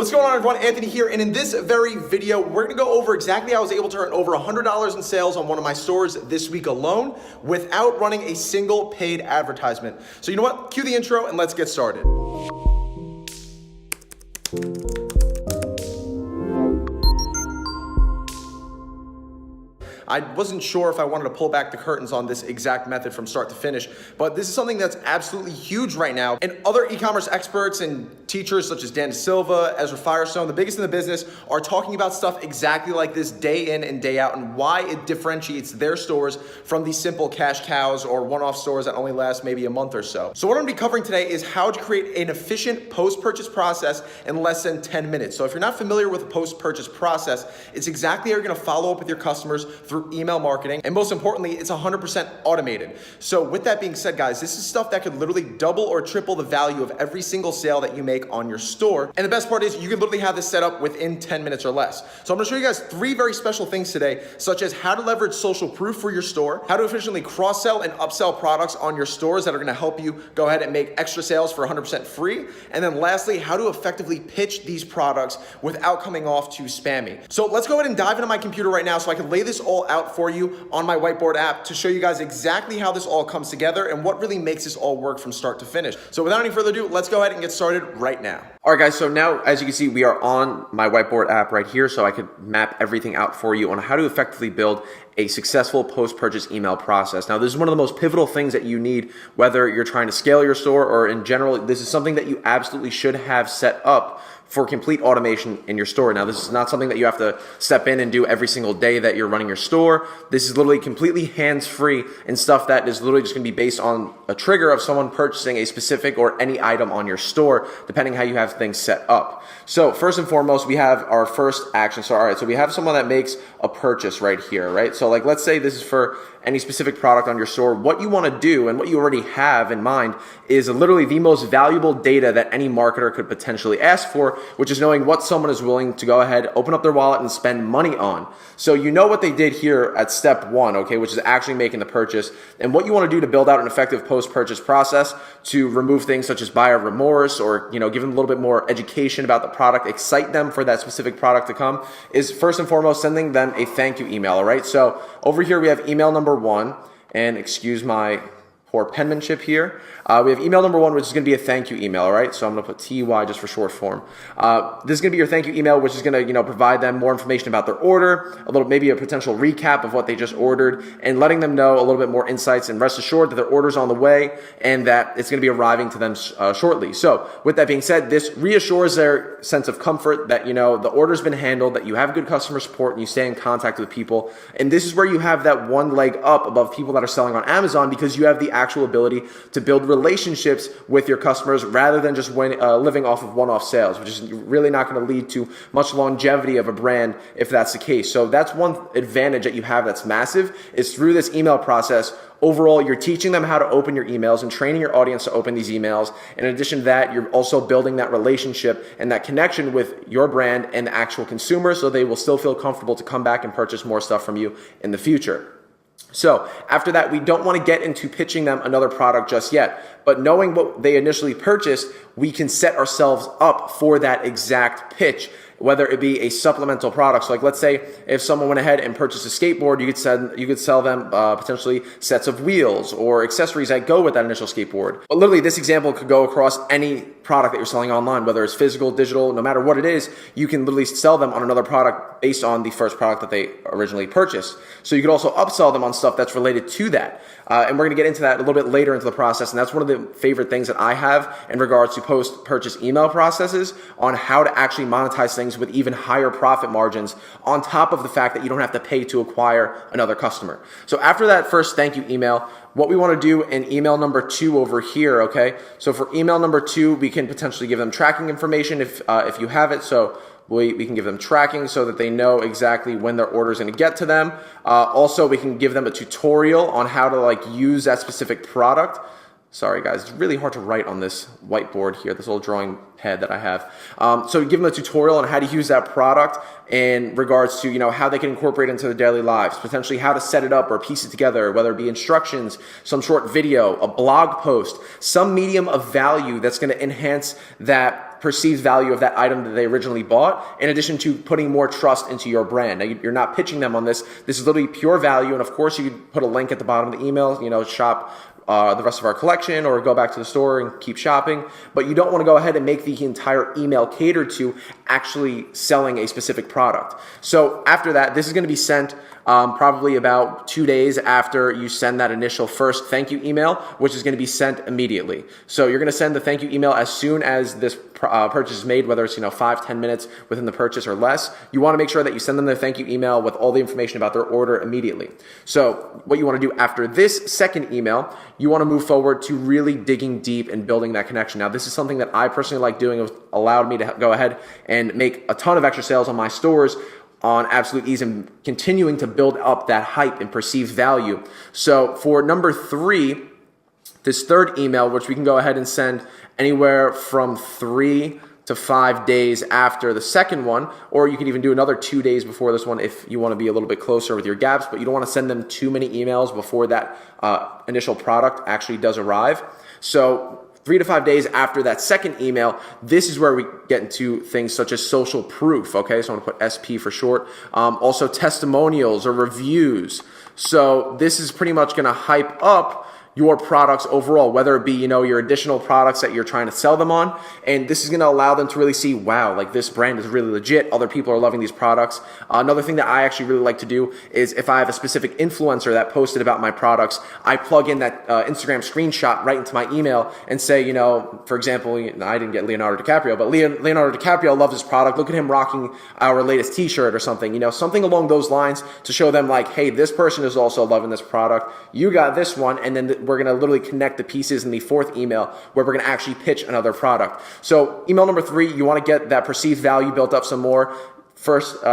What's going on, everyone? Anthony here, and in this very video, we're gonna go over exactly how I was able to earn over $100 in sales on one of my stores this week alone without running a single paid advertisement. So you know what? Cue the intro and let's get started. I wasn't sure if I wanted to pull back the curtains on this exact method from start to finish, but this is something that's absolutely huge right now. And other e-commerce experts and teachers such as Dan Silva, Ezra Firestone, the biggest in the business, are talking about stuff exactly like this day in and day out and why it differentiates their stores from these simple cash cows or one-off stores that only last maybe a month or so. So what I'm gonna be covering today is how to create an efficient post-purchase process in less than 10 minutes. So if you're not familiar with the post-purchase process, it's exactly how you're gonna follow up with your customers through email marketing, and most importantly, it's 100% automated. So with that being said, guys, this is stuff that could literally double or triple the value of every single sale that you make on your store. And the best part is you can literally have this set up within 10 minutes or less. So I'm gonna show you guys 3 very special things today, such as how to leverage social proof for your store, how to efficiently cross-sell and upsell products on your stores that are gonna help you go ahead and make extra sales for 100% free, and then lastly, how to effectively pitch these products without coming off too spammy. So let's go ahead and dive into my computer right now so I can lay this all out for you on my whiteboard app to show you guys exactly how this all comes together and what really makes this all work from start to finish. So without any further ado, let's go ahead and get started right now. All right, guys, so now as you can see, we are on my whiteboard app right here, so I could map everything out for you on how to effectively build a successful post-purchase email process. Now, this is one of the most pivotal things that you need, whether you're trying to scale your store or in general. This is something that you absolutely should have set up for complete automation in your store. Now, this is not something that you have to step in and do every single day that you're running your store. This is literally completely hands-free and stuff that is literally just gonna be based on a trigger of someone purchasing a specific or any item on your store, depending how you have things set up. So first and foremost, we have our first action. So all right, so we have someone that makes a purchase right here, right? So like, let's say this is for any specific product on your store. What you wanna do and what you already have in mind is literally the most valuable data that any marketer could potentially ask for, which is knowing what someone is willing to go ahead, open up their wallet and spend money on. So you know what they did here at step 1, okay, which is actually making the purchase. And what you wanna do to build out an effective post-purchase process to remove things such as buyer remorse or, you know, give them a little bit more education about the product, excite them for that specific product to come, is first and foremost sending them a thank you email, all right? So over here we have email number 1, and excuse my poor penmanship here. We have email number 1, which is gonna be a thank you email, all right? So I'm gonna put TY just for short form. This is gonna be your thank you email, which is gonna, you know, provide them more information about their order, maybe a potential recap of what they just ordered, and letting them know a little bit more insights, and rest assured that their order's on the way and that it's gonna be arriving to them shortly. So with that being said, this reassures their sense of comfort that, you know, the order's been handled, that you have good customer support and you stay in contact with people. And this is where you have that one leg up above people that are selling on Amazon, because you have the actual ability to build relationships with your customers rather than just living off of one-off sales, which is really not going to lead to much longevity of a brand if that's the case. So that's one advantage that you have that's massive, is through this email process. Overall, you're teaching them how to open your emails and training your audience to open these emails. And in addition to that, you're also building that relationship and that connection with your brand and the actual consumer, so they will still feel comfortable to come back and purchase more stuff from you in the future. So after that, we don't want to get into pitching them another product just yet, but knowing what they initially purchased, we can set ourselves up for that exact pitch, whether it be a supplemental product. So like, let's say if someone went ahead and purchased a skateboard, you could sell them potentially sets of wheels or accessories that go with that initial skateboard. But literally, this example could go across any product that you're selling online, whether it's physical, digital, no matter what it is, you can literally sell them on another product based on the first product that they originally purchased. So you could also upsell them on stuff that's related to that. And we're gonna get into that a little bit later into the process. And that's one of the favorite things that I have in regards to post-purchase email processes, on how to actually monetize things with even higher profit margins, on top of the fact that you don't have to pay to acquire another customer. So after that first thank you email, what we want to do in email number 2 over here, okay? So for email number 2, we can potentially give them tracking information if you have it. So we can give them tracking so that they know exactly when their order is going to get to them. Also, we can give them a tutorial on how to use that specific product. Sorry guys, it's really hard to write on this whiteboard here, this little drawing pad that I have. So give them a tutorial on how to use that product in regards to, how they can incorporate it into their daily lives, potentially how to set it up or piece it together, whether it be instructions, some short video, a blog post, some medium of value that's going to enhance that perceived value of that item that they originally bought, in addition to putting more trust into your brand. Now, you're not pitching them on this. This is literally pure value. And of course, you could put a link at the bottom of the email, shop the rest of our collection, or go back to the store and keep shopping. But you don't want to go ahead and make the entire email catered to actually selling a specific product. So after that, this is going to be sent probably about 2 days after you send that initial first thank you email, which is going to be sent immediately. So you're going to send the thank you email as soon as this purchase is made, whether it's 5-10 minutes within the purchase or less. You want to make sure that you send them the thank you email with all the information about their order immediately. So what you want to do after this second email, you want to move forward to really digging deep and building that connection. Now, this is something that I personally like doing. It allowed me to go ahead and make a ton of extra sales on my stores on absolute ease and continuing to build up that hype and perceived value. So for number 3, this third email, which we can go ahead and send anywhere from 3 to 5 days after the second one, or you can even do another 2 days before this one if you want to be a little bit closer with your gaps, but you don't want to send them too many emails before that initial product actually does arrive. So 3 to 5 days after that second email, this is where we get into things such as social proof, okay? So I'm gonna put SP for short. Also testimonials or reviews. So this is pretty much gonna hype up your products overall, whether it be, your additional products that you're trying to sell them on. And this is going to allow them to really see, wow, like this brand is really legit. Other people are loving these products. Another thing that I actually really like to do is if I have a specific influencer that posted about my products, I plug in that Instagram screenshot right into my email and say, for example, I didn't get Leonardo DiCaprio, but Leonardo DiCaprio loves this product. Look at him rocking our latest t-shirt or something, something along those lines to show them like, hey, this person is also loving this product. You got this one. And then we're going to literally connect the pieces in the fourth email where we're going to actually pitch another product. So email number 3, you want to get that perceived value built up some more. First 2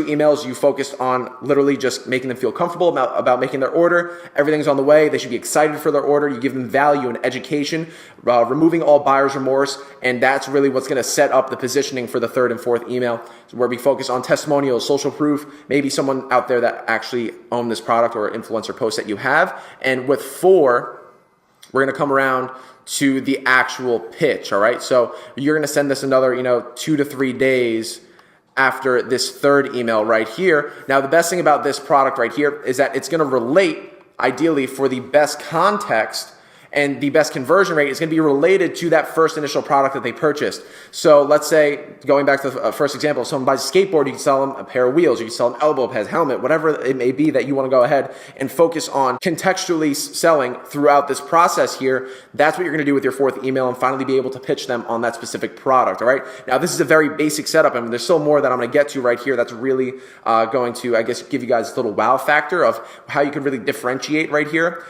emails, you focused on literally just making them feel comfortable about making their order. Everything's on the way. They should be excited for their order. You give them value and education, removing all buyer's remorse, and that's really what's going to set up the positioning for the third and fourth email, where we focus on testimonials, social proof, maybe someone out there that actually owned this product or influencer post that you have. And with 4, we're going to come around to the actual pitch, all right? So you're going to send this another, 2 to 3 days after this third email right here. Now, the best thing about this product right here is that it's going to relate, ideally, for the best context and the best conversion rate is going to be related to that first initial product that they purchased. So let's say, going back to the first example, if someone buys a skateboard, you can sell them a pair of wheels, you can sell them elbow pads, helmet, whatever it may be that you want to go ahead and focus on contextually selling throughout this process here. That's what you're going to do with your fourth email and finally be able to pitch them on that specific product, all right? Now, this is a very basic setup. I mean, there's still more that I'm going to get to right here that's really going to, I guess, give you guys a little wow factor of how you can really differentiate right here.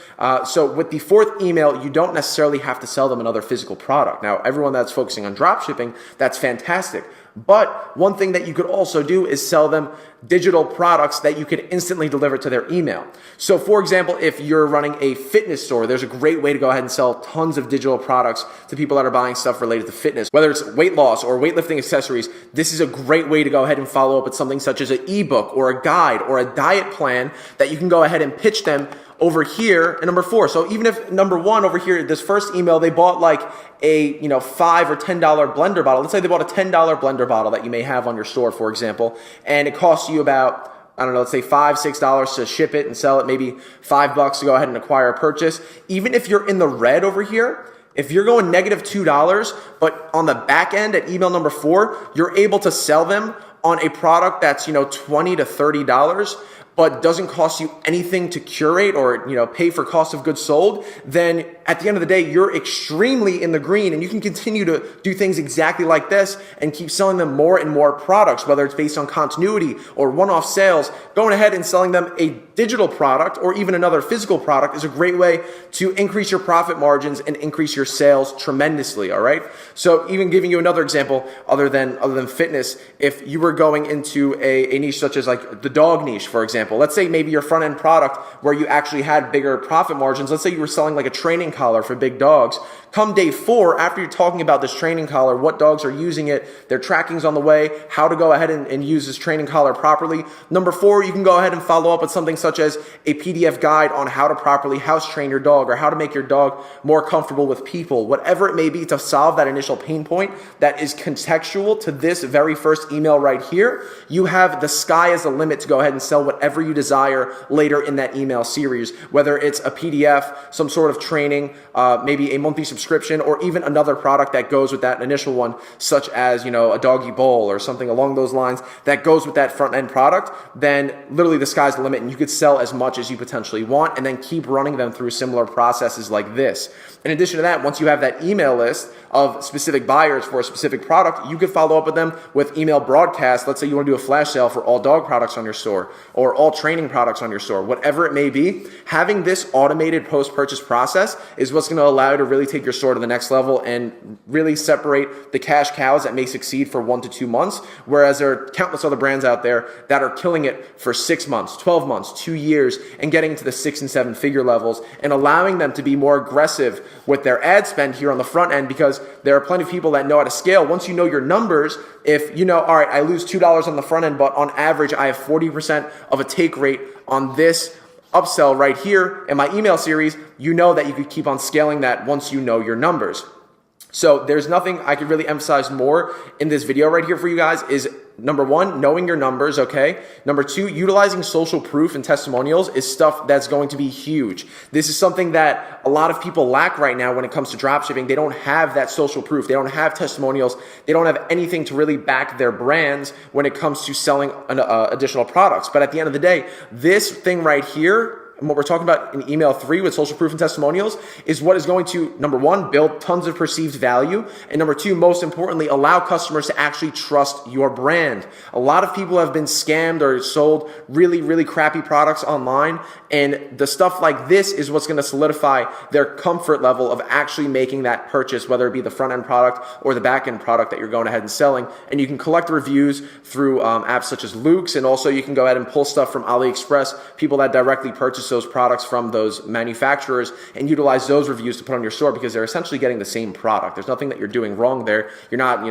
So with the fourth email, you don't necessarily have to sell them another physical product. Now, everyone that's focusing on dropshipping, that's fantastic. But one thing that you could also do is sell them digital products that you could instantly deliver to their email. So for example, if you're running a fitness store, there's a great way to go ahead and sell tons of digital products to people that are buying stuff related to fitness. Whether it's weight loss or weightlifting accessories, this is a great way to go ahead and follow up with something such as an ebook or a guide or a diet plan that you can go ahead and pitch them over here in number 4. So even if number 1 over here, this first email, they bought like a $5 or $10 blender bottle. Let's say they bought a $10 blender bottle that you may have on your store, for example, and it costs you about, I don't know, let's say $5, $6 to ship it and sell it, maybe $5 to go ahead and acquire a purchase. Even if you're in the red over here, if you're going negative $2, but on the back end at email number 4, you're able to sell them on a product that's, $20 to $30, but doesn't cost you anything to curate or, pay for cost of goods sold, then at the end of the day, you're extremely in the green and you can continue to do things exactly like this and keep selling them more and more products, whether it's based on continuity or one-off sales. Going ahead and selling them a digital product or even another physical product is a great way to increase your profit margins and increase your sales tremendously, all right? So even giving you another example other than fitness, if you were going into a niche such as like the dog niche, for example, example, let's say maybe your front end product where you actually had bigger profit margins, let's say you were selling like a training collar for big dogs. Come day 4, after you're talking about this training collar, what dogs are using it, their tracking's on the way, how to go ahead and use this training collar properly. Number 4, you can go ahead and follow up with something such as a PDF guide on how to properly house train your dog or how to make your dog more comfortable with people, whatever it may be, to solve that initial pain point that is contextual to this very first email right here. You have the sky as the limit to go ahead and sell whatever you desire later in that email series, whether it's a PDF, some sort of training, maybe a monthly subscription, or even another product that goes with that initial one, such as, a doggy bowl or something along those lines that goes with that front end product. Then literally the sky's the limit, and you could sell as much as you potentially want and then keep running them through similar processes like this. In addition to that, once you have that email list of specific buyers for a specific product, you could follow up with them with email broadcasts. Let's say you want to do a flash sale for all dog products on your store or all training products on your store, whatever it may be. Having this automated post-purchase process is what's going to allow you to really take your store to the next level and really separate the cash cows that may succeed for 1 to 2 months, whereas there are countless other brands out there that are killing it for 6 months, 12 months, 2 years, and getting to the 6 and 7 figure levels, and allowing them to be more aggressive with their ad spend here on the front end, because there are plenty of people that know how to scale. Once you know your numbers, if you know, all right, I lose $2 on the front end, but on average, I have 40% of a take rate on this upsell right here in my email series, you know that you could keep on scaling that once you know your numbers. So there's nothing I could really emphasize more in this video right here for you guys is, number 1, knowing your numbers, okay? Number 2, utilizing social proof and testimonials is stuff that's going to be huge. This is something that a lot of people lack right now when it comes to dropshipping. They don't have that social proof. They don't have testimonials. They don't have anything to really back their brands when it comes to selling additional products. But at the end of the day, this thing right here, and what we're talking about in email 3 with social proof and testimonials, is what is going to, number 1, build tons of perceived value, and number 2, most importantly, allow customers to actually trust your brand. A lot of people have been scammed or sold really, really crappy products online, and the stuff like this is what's going to solidify their comfort level of actually making that purchase, whether it be the front end product or the back end product that you're going ahead and selling. And you can collect reviews through apps such as Luke's, and also you can go ahead and pull stuff from AliExpress, people that directly purchase those products from those manufacturers, and utilize those reviews to put on your store, because they're essentially getting the same product. There's nothing that you're doing wrong there. You're not,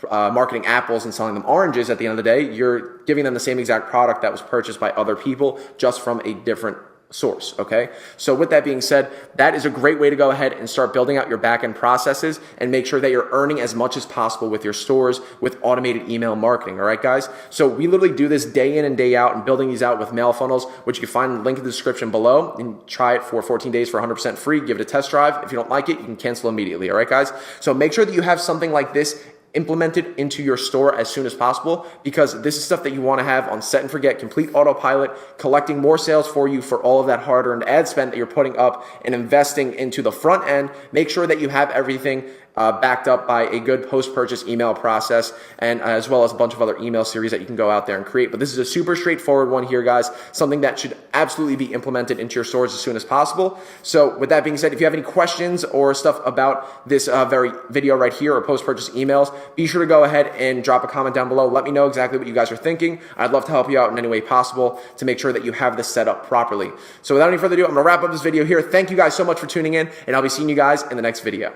marketing apples and selling them oranges. At the end of the day, you're giving them the same exact product that was purchased by other people, just from a different source, okay? So with that being said, that is a great way to go ahead and start building out your back-end processes and make sure that you're earning as much as possible with your stores with automated email marketing, all right, guys? So we literally do this day in and day out, and building these out with mail funnels, which you can find in the link in the description below, and try it for 14 days for 100% free. Give it a test drive. If you don't like it, you can cancel immediately, all right, guys? So make sure that you have something like this implemented into your store as soon as possible, because this is stuff that you want to have on set and forget, complete autopilot, collecting more sales for you for all of that hard-earned ad spend that you're putting up and investing into the front end. Make sure that you have everything backed up by a good post-purchase email process, and as well as a bunch of other email series that you can go out there and create. But this is a super straightforward one here, guys, something that should absolutely be implemented into your stores as soon as possible. So with that being said, if you have any questions or stuff about this very video right here or post-purchase emails, be sure to go ahead and drop a comment down below. Let me know exactly what you guys are thinking. I'd love to help you out in any way possible to make sure that you have this set up properly. So without any further ado, I'm gonna wrap up this video here. Thank you guys so much for tuning in, and I'll be seeing you guys in the next video.